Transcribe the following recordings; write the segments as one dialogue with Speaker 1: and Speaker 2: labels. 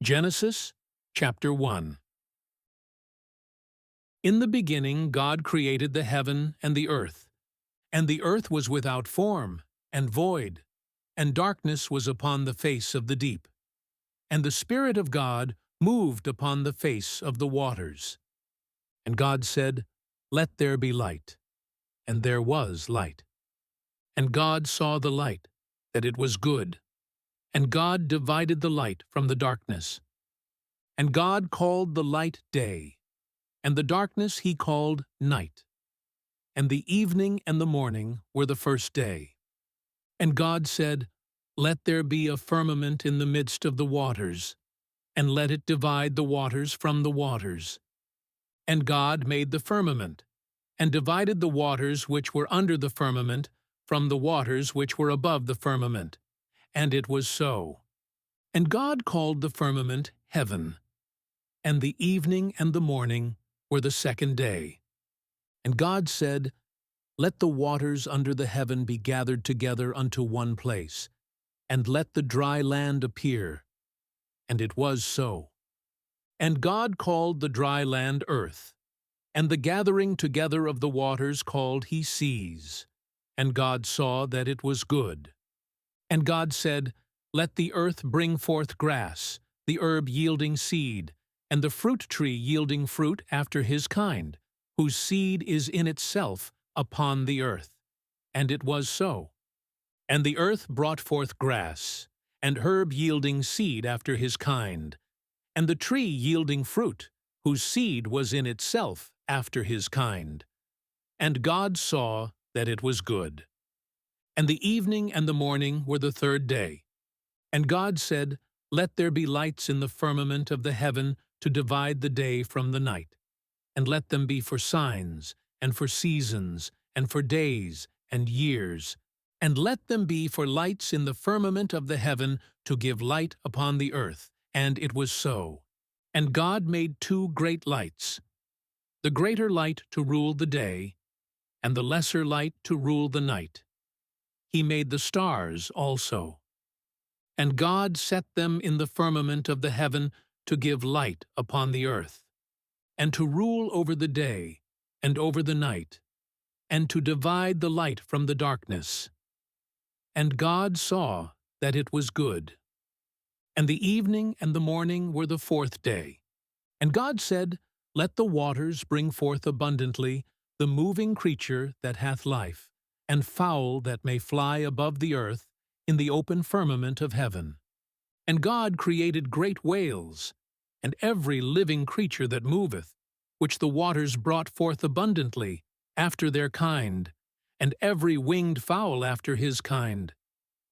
Speaker 1: Genesis chapter 1. In the beginning God created the heaven and the earth was without form and void, and darkness was upon the face of the deep. And the Spirit of God moved upon the face of the waters. And God said, "Let there be light." And there was light. And God saw the light, that it was good. And God divided the light from the darkness. And God called the light day, and the darkness he called night. And the evening and the morning were the first day. And God said, "Let there be a firmament in the midst of the waters, and let it divide the waters from the waters." And God made the firmament, and divided the waters which were under the firmament from the waters which were above the firmament. And it was so. And God called the firmament heaven. And the evening and the morning were the second day. And God said, "Let the waters under the heaven be gathered together unto one place, and let the dry land appear." And it was so. And God called the dry land earth, and the gathering together of the waters called he seas. And God saw that it was good. And God said, "Let the earth bring forth grass, the herb yielding seed, and the fruit tree yielding fruit after his kind, whose seed is in itself upon the earth." And it was so. And the earth brought forth grass, and herb yielding seed after his kind, and the tree yielding fruit, whose seed was in itself after his kind. And God saw that it was good. And the evening and the morning were the third day. And God said, "Let there be lights in the firmament of the heaven to divide the day from the night, and let them be for signs, and for seasons, and for days, and years, and let them be for lights in the firmament of the heaven to give light upon the earth." And it was so. And God made two great lights, the greater light to rule the day, and the lesser light to rule the night. He made the stars also. And God set them in the firmament of the heaven to give light upon the earth, and to rule over the day and over the night, and to divide the light from the darkness. And God saw that it was good. And the evening and the morning were the fourth day. And God said, "Let the waters bring forth abundantly the moving creature that hath life, and fowl that may fly above the earth in the open firmament of heaven." And God created great whales, and every living creature that moveth, which the waters brought forth abundantly, after their kind, and every winged fowl after his kind.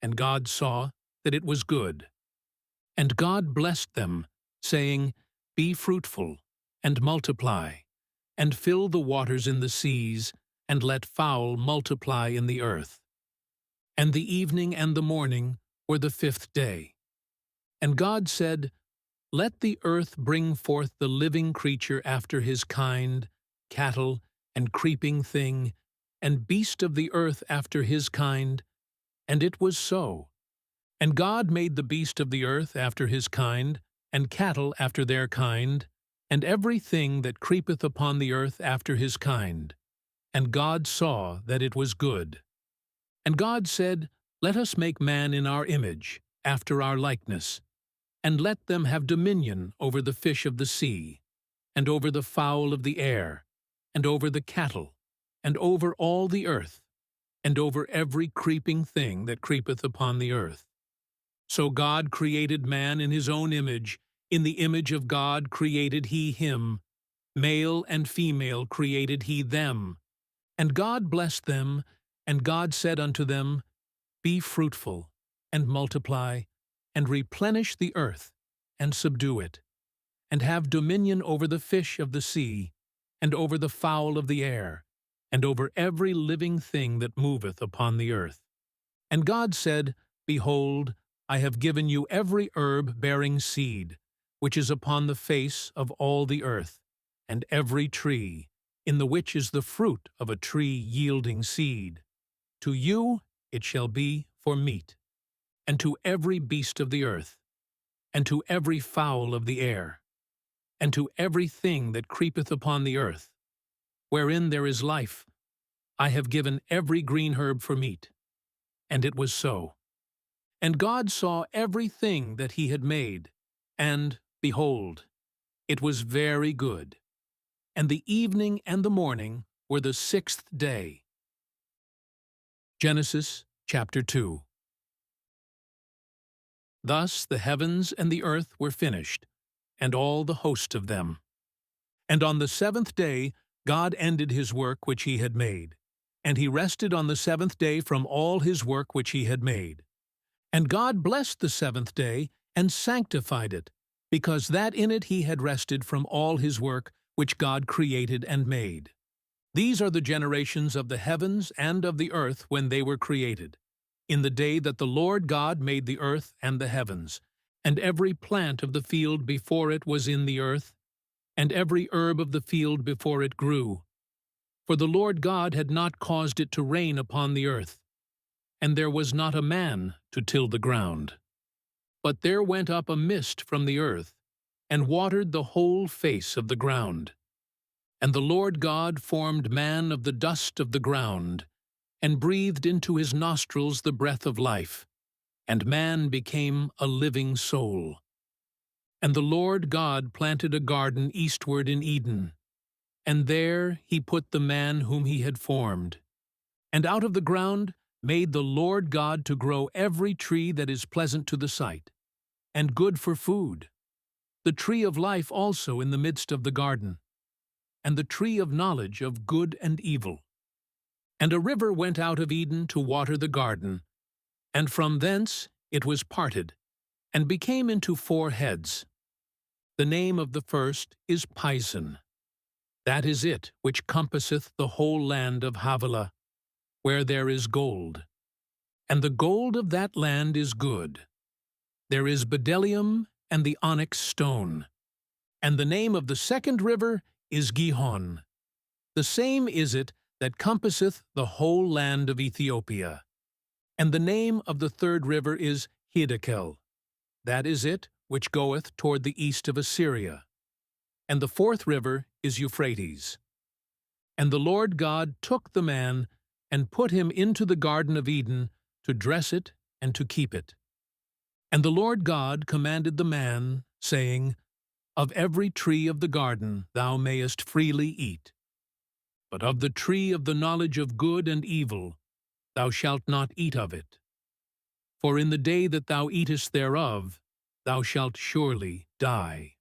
Speaker 1: And God saw that it was good. And God blessed them, saying, "Be fruitful, and multiply, and fill the waters in the seas, and let fowl multiply in the earth." And the evening and the morning were the fifth day. And God said, "Let the earth bring forth the living creature after his kind, cattle, and creeping thing, and beast of the earth after his kind." And it was so. And God made the beast of the earth after his kind, and cattle after their kind, and every thing that creepeth upon the earth after his kind. And God saw that it was good. And God said, "Let us make man in our image, after our likeness, and let them have dominion over the fish of the sea, and over the fowl of the air, and over the cattle, and over all the earth, and over every creeping thing that creepeth upon the earth." So God created man in his own image. In the image of God created he him. Male and female created he them. And God blessed them, and God said unto them, "Be fruitful, and multiply, and replenish the earth, and subdue it, and have dominion over the fish of the sea, and over the fowl of the air, and over every living thing that moveth upon the earth." And God said, "Behold, I have given you every herb bearing seed, which is upon the face of all the earth, and every tree, in the which is the fruit of a tree yielding seed. To you it shall be for meat, and to every beast of the earth, and to every fowl of the air, and to every thing that creepeth upon the earth, wherein there is life. I have given every green herb for meat. And it was so. And God saw everything that he had made, and, behold, it was very good. And the evening and the morning were the sixth day. Genesis chapter 2. Thus the heavens and the earth were finished, and all the host of them. And on the seventh day God ended his work which he had made, and he rested on the seventh day from all his work which he had made. And God blessed the seventh day, and sanctified it, because that in it he had rested from all his work which God created and made. These are the generations of the heavens and of the earth when they were created, in the day that the Lord God made the earth and the heavens, and every plant of the field before it was in the earth, and every herb of the field before it grew. For the Lord God had not caused it to rain upon the earth, and there was not a man to till the ground. But there went up a mist from the earth, and watered the whole face of the ground. And the Lord God formed man of the dust of the ground, and breathed into his nostrils the breath of life, and man became a living soul. And the Lord God planted a garden eastward in Eden, and there he put the man whom he had formed. And out of the ground made the Lord God to grow every tree that is pleasant to the sight, and good for food, the tree of life also in the midst of the garden, and the tree of knowledge of good and evil. And a river went out of Eden to water the garden, and from thence it was parted, and became into 4 heads. The name of the first is Pison. That is it which compasseth the whole land of Havilah, where there is gold. And the gold of that land is good. There is bdellium and the onyx stone. And the name of the second river is Gihon. The same is it that compasseth the whole land of Ethiopia. And the name of the third river is Hiddekel. That is it which goeth toward the east of Assyria. And the fourth river is Euphrates. And the Lord God took the man, and put him into the garden of Eden, to dress it and to keep it. And the Lord God commanded the man, saying, Of every tree of the garden thou mayest freely eat, but of the tree of the knowledge of good and evil thou shalt not eat of it. For in the day that thou eatest thereof, thou shalt surely die.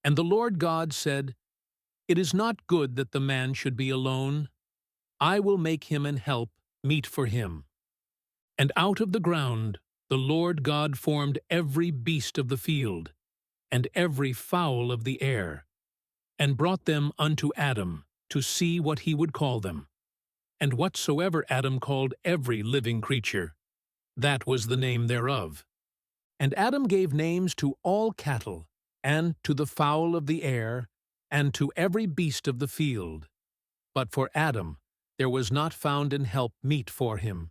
Speaker 1: And the Lord God said, It is not good that the man should be alone. I will make him an help meet for him. And out of the ground the Lord God formed every beast of the field, and every fowl of the air, and brought them unto Adam, to see what he would call them. And whatsoever Adam called every living creature, that was the name thereof. And Adam gave names to all cattle, and to the fowl of the air, and to every beast of the field. But for Adam there was not found an help meet for him.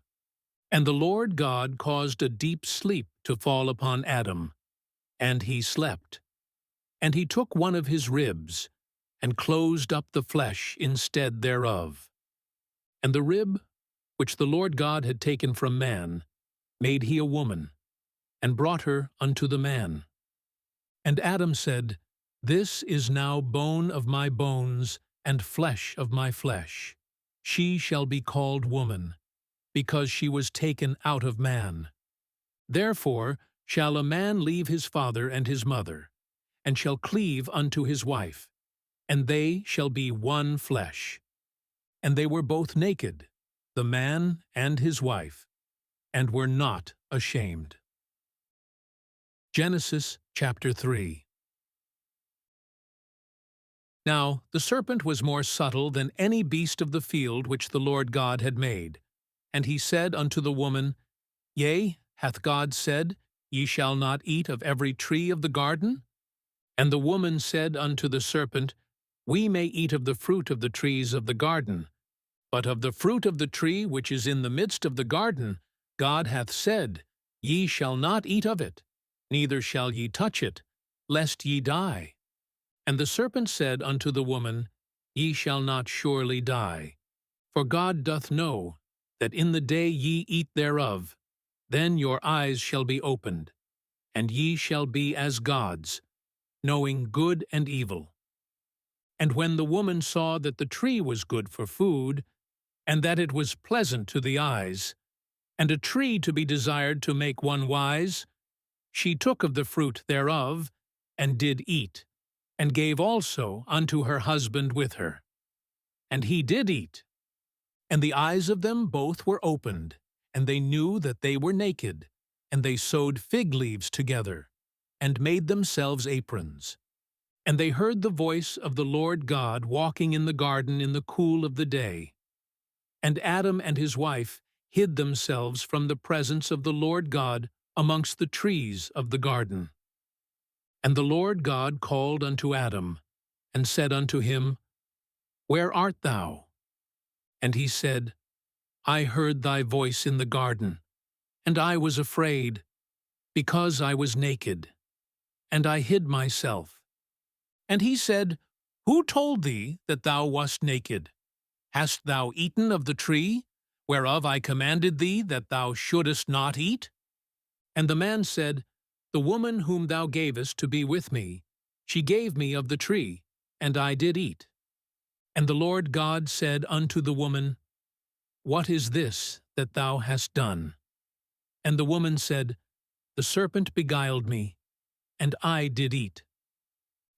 Speaker 1: And the Lord God caused a deep sleep to fall upon Adam, and he slept. And he took one of his ribs, and closed up the flesh instead thereof. And the rib, which the Lord God had taken from man, made he a woman, and brought her unto the man. And Adam said, This is now bone of my bones, and flesh of my flesh. She shall be called woman, because she was taken out of man. Therefore shall a man leave his father and his mother, and shall cleave unto his wife, and they shall be one flesh. And they were both naked, the man and his wife, and were not ashamed. Genesis chapter 3. Now the serpent was more subtle than any beast of the field which the Lord God had made. And he said unto the woman, Yea, hath God said, Ye shall not eat of every tree of the garden? And the woman said unto the serpent, We may eat of the fruit of the trees of the garden, but of the fruit of the tree which is in the midst of the garden, God hath said, Ye shall not eat of it, neither shall ye touch it, lest ye die. And the serpent said unto the woman, Ye shall not surely die. For God doth know that in the day ye eat thereof, then your eyes shall be opened, and ye shall be as gods, knowing good and evil. And when the woman saw that the tree was good for food, and that it was pleasant to the eyes, and a tree to be desired to make one wise, she took of the fruit thereof, and did eat, and gave also unto her husband with her. And he did eat. And the eyes of them both were opened, and they knew that they were naked, and they sewed fig leaves together, and made themselves aprons. And they heard the voice of the Lord God walking in the garden in the cool of the day. And Adam and his wife hid themselves from the presence of the Lord God amongst the trees of the garden. And the Lord God called unto Adam, and said unto him, Where art thou? And he said, I heard thy voice in the garden, and I was afraid, because I was naked, and I hid myself. And he said, Who told thee that thou wast naked? Hast thou eaten of the tree, whereof I commanded thee that thou shouldest not eat? And the man said, The woman whom thou gavest to be with me, she gave me of the tree, and I did eat. And the Lord God said unto the woman, What is this that thou hast done? And the woman said, The serpent beguiled me, and I did eat.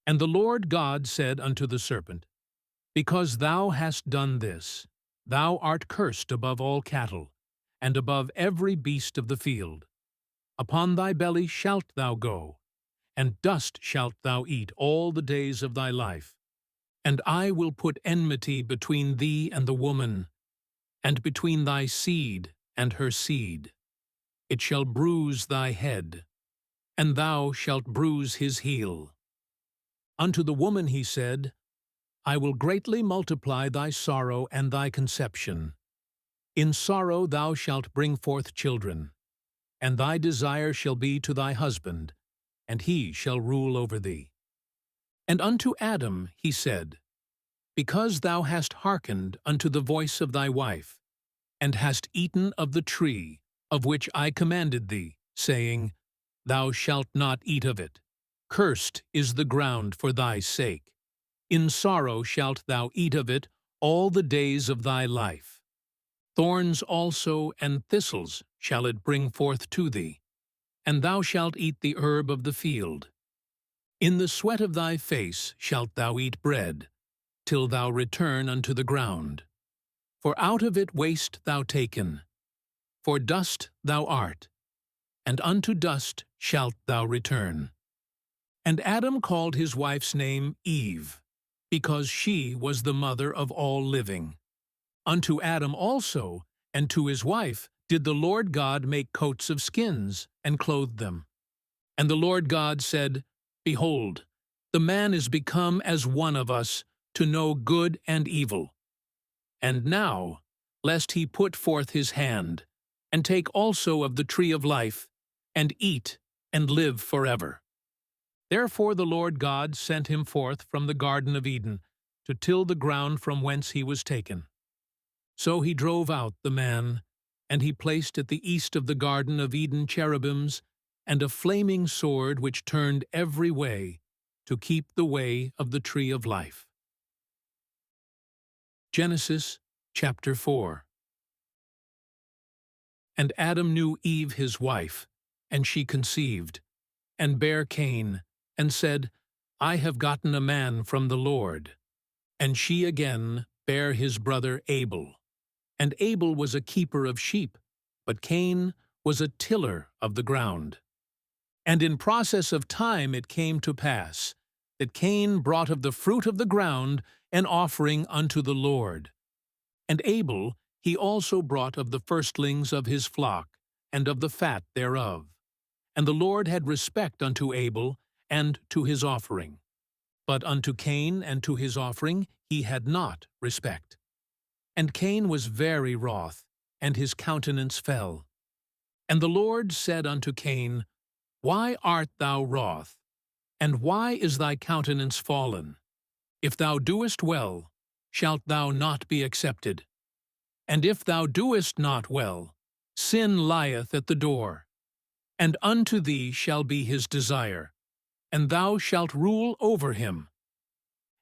Speaker 1: And the Lord God said unto the serpent, Because thou hast done this, thou art cursed above all cattle, and above every beast of the field. Upon thy belly shalt thou go, and dust shalt thou eat all the days of thy life. And I will put enmity between thee and the woman, and between thy seed and her seed. It shall bruise thy head, and thou shalt bruise his heel. Unto the woman he said, I will greatly multiply thy sorrow and thy conception. In sorrow thou shalt bring forth children, and thy desire shall be to thy husband, and he shall rule over thee. And unto Adam he said, Because thou hast hearkened unto the voice of thy wife, and hast eaten of the tree of which I commanded thee, saying, Thou shalt not eat of it. Cursed is the ground for thy sake. In sorrow shalt thou eat of it all the days of thy life. Thorns also and thistles shall it bring forth to thee, and thou shalt eat the herb of the field. In the sweat of thy face shalt thou eat bread, till thou return unto the ground. For out of it wast thou taken, for dust thou art, and unto dust shalt thou return. And Adam called his wife's name Eve, because she was the mother of all living. Unto Adam also, and to his wife, did the Lord God make coats of skins, and clothed them. And the Lord God said, Behold, the man is become as one of us, to know good and evil. And now, lest he put forth his hand, and take also of the tree of life, and eat, and live forever. Therefore the Lord God sent him forth from the Garden of Eden, to till the ground from whence he was taken. So he drove out the man, and he placed at the east of the Garden of Eden cherubims, and a flaming sword which turned every way, to keep the way of the tree of life. Genesis chapter 4. And Adam knew Eve his wife, and she conceived, and bare Cain, and said, I have gotten a man from the Lord. And she again bare his brother Abel. And Abel was a keeper of sheep, but Cain was a tiller of the ground. And in process of time it came to pass, that Cain brought of the fruit of the ground an offering unto the Lord. And Abel he also brought of the firstlings of his flock, and of the fat thereof. And the Lord had respect unto Abel, and to his offering. But unto Cain and to his offering he had not respect. And Cain was very wroth, and his countenance fell. And the Lord said unto Cain, Why art thou wroth? And why is thy countenance fallen? If thou doest well, shalt thou not be accepted? And if thou doest not well, sin lieth at the door, and unto thee shall be his desire, and thou shalt rule over him.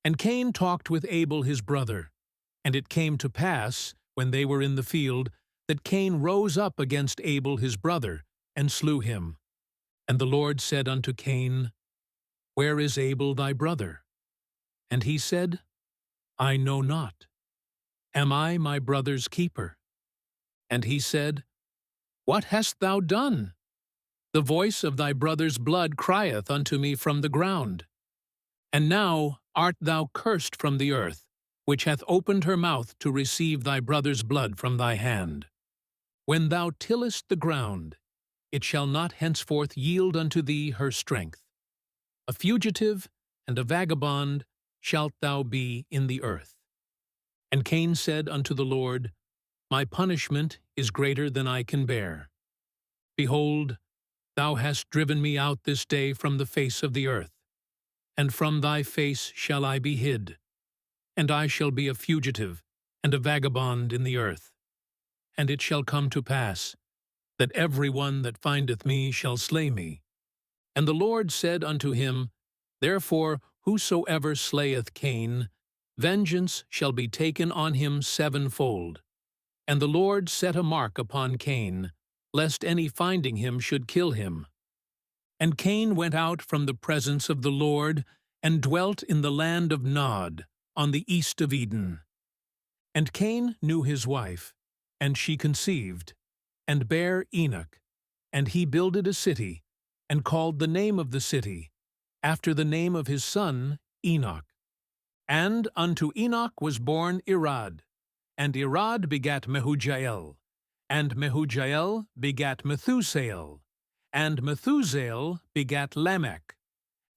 Speaker 1: And Cain talked with Abel his brother, and it came to pass, when they were in the field, that Cain rose up against Abel his brother, and slew him. And the Lord said unto Cain, Where is Abel thy brother? And he said, I know not. Am I my brother's keeper? And he said, What hast thou done? The voice of thy brother's blood crieth unto me from the ground. And now art thou cursed from the earth, which hath opened her mouth to receive thy brother's blood from thy hand. When thou tillest the ground, it shall not henceforth yield unto thee her strength. A fugitive and a vagabond shalt thou be in the earth. And Cain said unto the Lord, My punishment is greater than I can bear. Behold, thou hast driven me out this day from the face of the earth, and from thy face shall I be hid, and I shall be a fugitive and a vagabond in the earth. And it shall come to pass, that every one that findeth me shall slay me. And the Lord said unto him, Therefore whosoever slayeth Cain, vengeance shall be taken on him sevenfold. And the Lord set a mark upon Cain, lest any finding him should kill him. And Cain went out from the presence of the Lord, and dwelt in the land of Nod, on the east of Eden. And Cain knew his wife, and she conceived, and bare Enoch. And he builded a city, and called the name of the city, after the name of his son Enoch. And unto Enoch was born Irad, and Irad begat Mehujael, and Mehujael begat Methusael, and Methusael begat Lamech.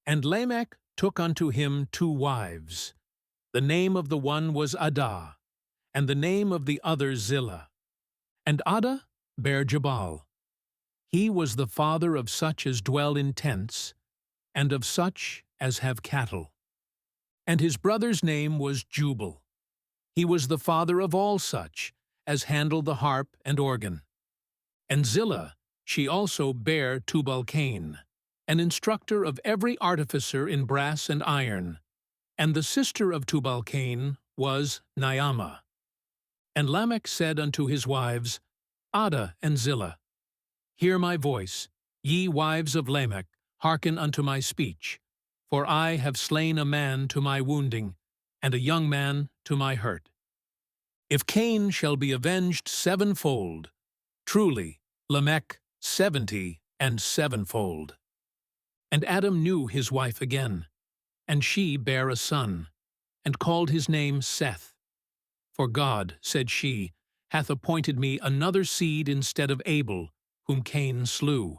Speaker 1: And Lamech took unto him 2 wives. The name of the one was Adah, and the name of the other Zillah. And Adah bare Jabal. He was the father of such as dwell in tents, and of such as have cattle. And his brother's name was Jubal. He was the father of all such as handle the harp and organ. And Zillah, she also bare Tubal-Cain, an instructor of every artificer in brass and iron. And the sister of Tubal-Cain was Naamah. And Lamech said unto his wives, Adah and Zillah, Hear my voice, ye wives of Lamech, hearken unto my speech. For I have slain a man to my wounding, and a young man to my hurt. If Cain shall be avenged sevenfold, truly Lamech 70 and sevenfold. And Adam knew his wife again, and she bare a son, and called his name Seth. For God, said she, hath appointed me another seed instead of Abel, whom Cain slew.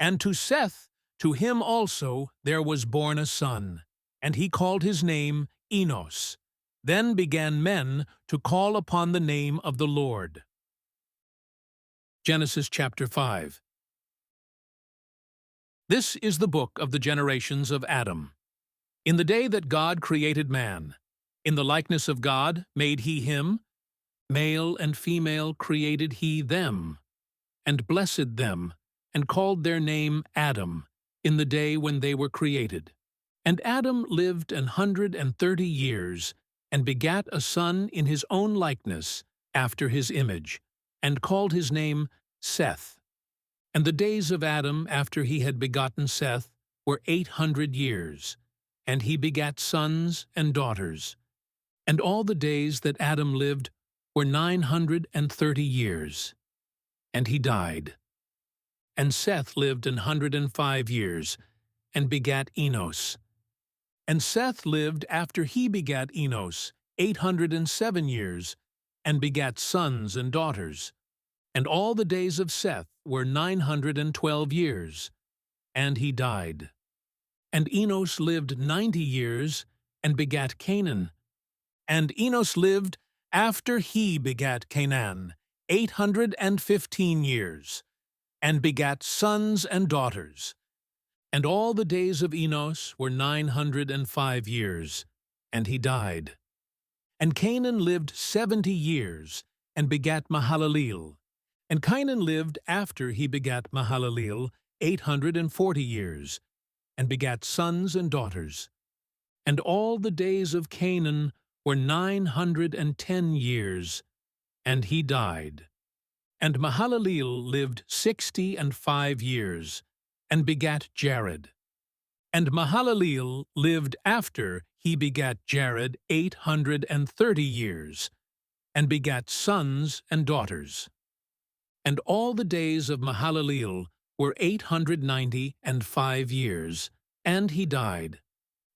Speaker 1: And to Seth, to him also there was born a son, and he called his name Enos. Then began men to call upon the name of the Lord. Genesis chapter 5. This is the book of the generations of Adam. In the day that God created man, in the likeness of God made he him, male and female created he them, and blessed them, and called their name Adam, in the day when they were created. And Adam lived 130 years, and begat a son in his own likeness, after his image, and called his name Seth. And the days of Adam after he had begotten Seth were 800 years, and he begat sons and daughters. And all the days that Adam lived were 930 years. And he died. And Seth lived 105 years, and begat Enos. And Seth lived after he begat Enos 807 years, and begat sons and daughters. And all the days of Seth were 912 years, and he died. And Enos lived 90 years, and begat Canaan. And Enos lived after he begat Canaan 815 years, and begat sons and daughters. And all the days of Enos were 905 years, and he died. And Canaan lived 70 years, and begat Mahalaleel. And Canaan lived after he begat Mahalaleel 840 years, and begat sons and daughters. And all the days of Canaan were 910 years, and he died. And Mahalaleel lived 65 years, and begat Jared. And Mahalaleel lived after he begat Jared 830 years, and begat sons and daughters. And all the days of Mahalaleel were 895 years, and he died.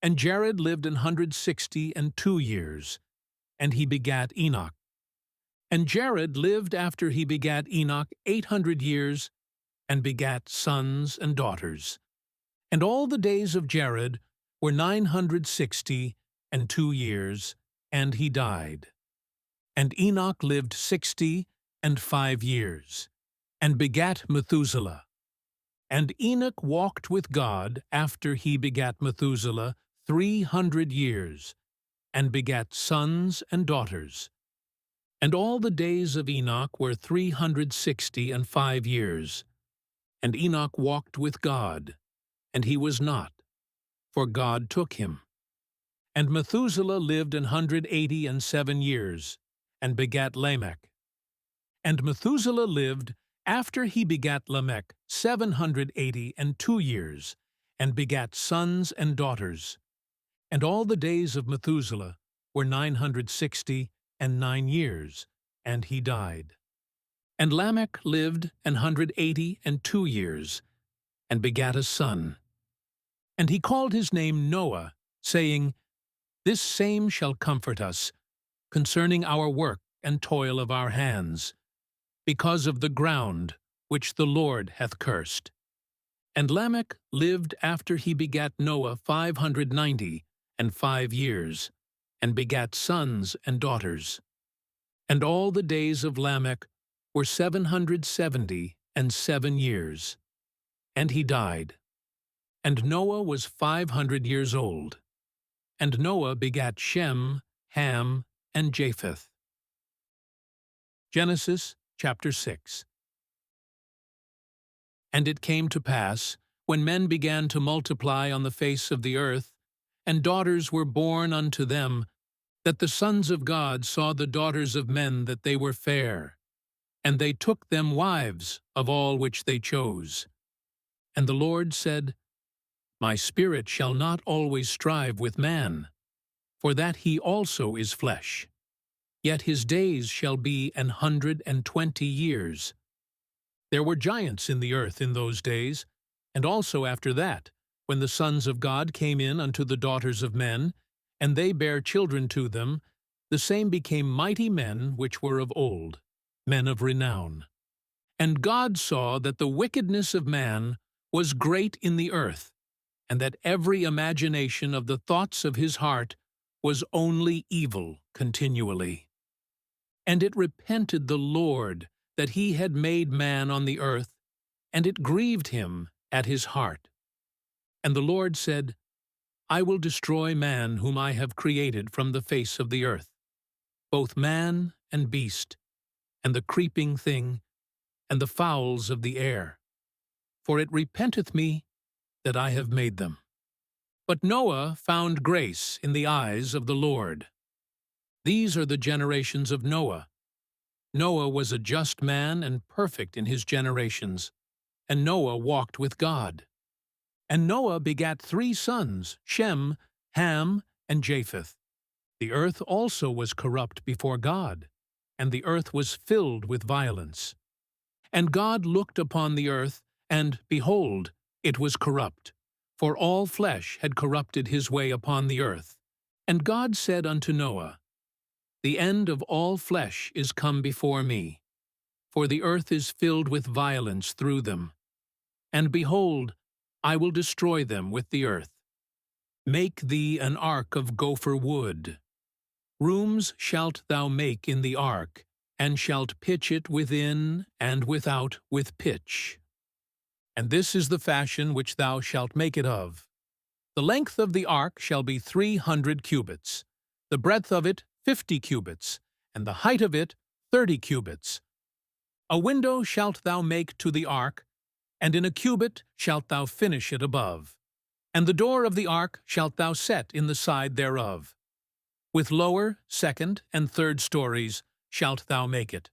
Speaker 1: And Jared lived 162 years, and he begat Enoch. And Jared lived after he begat Enoch 800 years, and begat sons and daughters. And all the days of Jared were 962 years, and he died. And Enoch lived 65 years, and begat Methuselah. And Enoch walked with God after he begat Methuselah 300 years, and begat sons and daughters. And all the days of Enoch were 365 years. And Enoch walked with God, and he was not, for God took him. And Methuselah lived 187 years, and begat Lamech. And Methuselah lived after he begat Lamech 782 years, and begat sons and daughters. And all the days of Methuselah were 969 years, and he died. And Lamech lived 182 years, and begat a son. And he called his name Noah, saying, This same shall comfort us, concerning our work and toil of our hands, because of the ground which the Lord hath cursed. And Lamech lived after he begat Noah 595 years, and begat sons and daughters. And all the days of Lamech were 777 years, and he died. And Noah was 500 years old. And Noah begat Shem, Ham, and Japheth. Genesis chapter 6. And it came to pass, when men began to multiply on the face of the earth, and daughters were born unto them, that the sons of God saw the daughters of men that they were fair, and they took them wives of all which they chose. And the Lord said, My spirit shall not always strive with man, for that he also is flesh. Yet his days shall be 120 years. There were giants in the earth in those days, and also after that, when the sons of God came in unto the daughters of men, and they bare children to them, the same became mighty men which were of old, men of renown. And God saw that the wickedness of man was great in the earth, and that every imagination of the thoughts of his heart was only evil continually. And it repented the Lord that he had made man on the earth, and it grieved him at his heart. And the Lord said, I will destroy man whom I have created from the face of the earth, both man and beast, and the creeping thing, and the fowls of the air. For it repenteth me that I have made them. But Noah found grace in the eyes of the Lord. These are the generations of Noah. Noah was a just man and perfect in his generations, and Noah walked with God. And Noah begat 3 sons, Shem, Ham, and Japheth. The earth also was corrupt before God, and the earth was filled with violence. And God looked upon the earth, and, behold, it was corrupt, for all flesh had corrupted his way upon the earth. And God said unto Noah, The end of all flesh is come before me, for the earth is filled with violence through them. And behold, I will destroy them with the earth. Make thee an ark of gopher wood. Rooms shalt thou make in the ark, and shalt pitch it within and without with pitch. And this is the fashion which thou shalt make it of. The length of the ark shall be 300 cubits, the breadth of it 50 cubits, and the height of it 30 cubits. A window shalt thou make to the ark, and in a cubit shalt thou finish it above. And the door of the ark shalt thou set in the side thereof. With lower, second, and third stories shalt thou make it.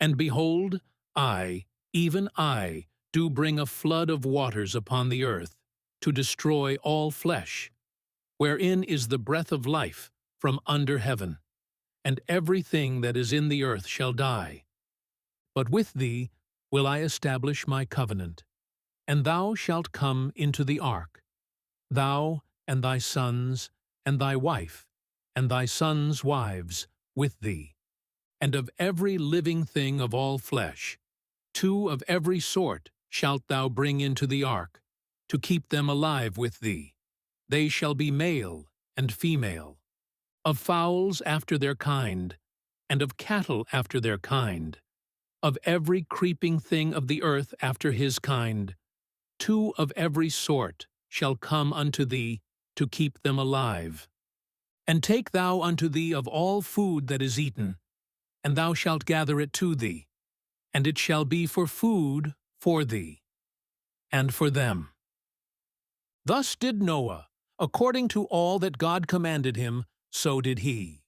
Speaker 1: And behold, I, even I, do bring a flood of waters upon the earth, to destroy all flesh, wherein is the breath of life from under heaven, and everything that is in the earth shall die. But with thee will I establish my covenant, and thou shalt come into the ark, thou and thy sons, and thy wife, and thy sons' wives with thee, and of every living thing of all flesh, 2 of every sort shalt thou bring into the ark, to keep them alive with thee. They shall be male and female, of fowls after their kind, and of cattle after their kind, of every creeping thing of the earth after his kind. 2 of every sort shall come unto thee, to keep them alive. And take thou unto thee of all food that is eaten, and thou shalt gather it to thee, and it shall be for food for thee, and for them. Thus did Noah, according to all that God commanded him, so did he.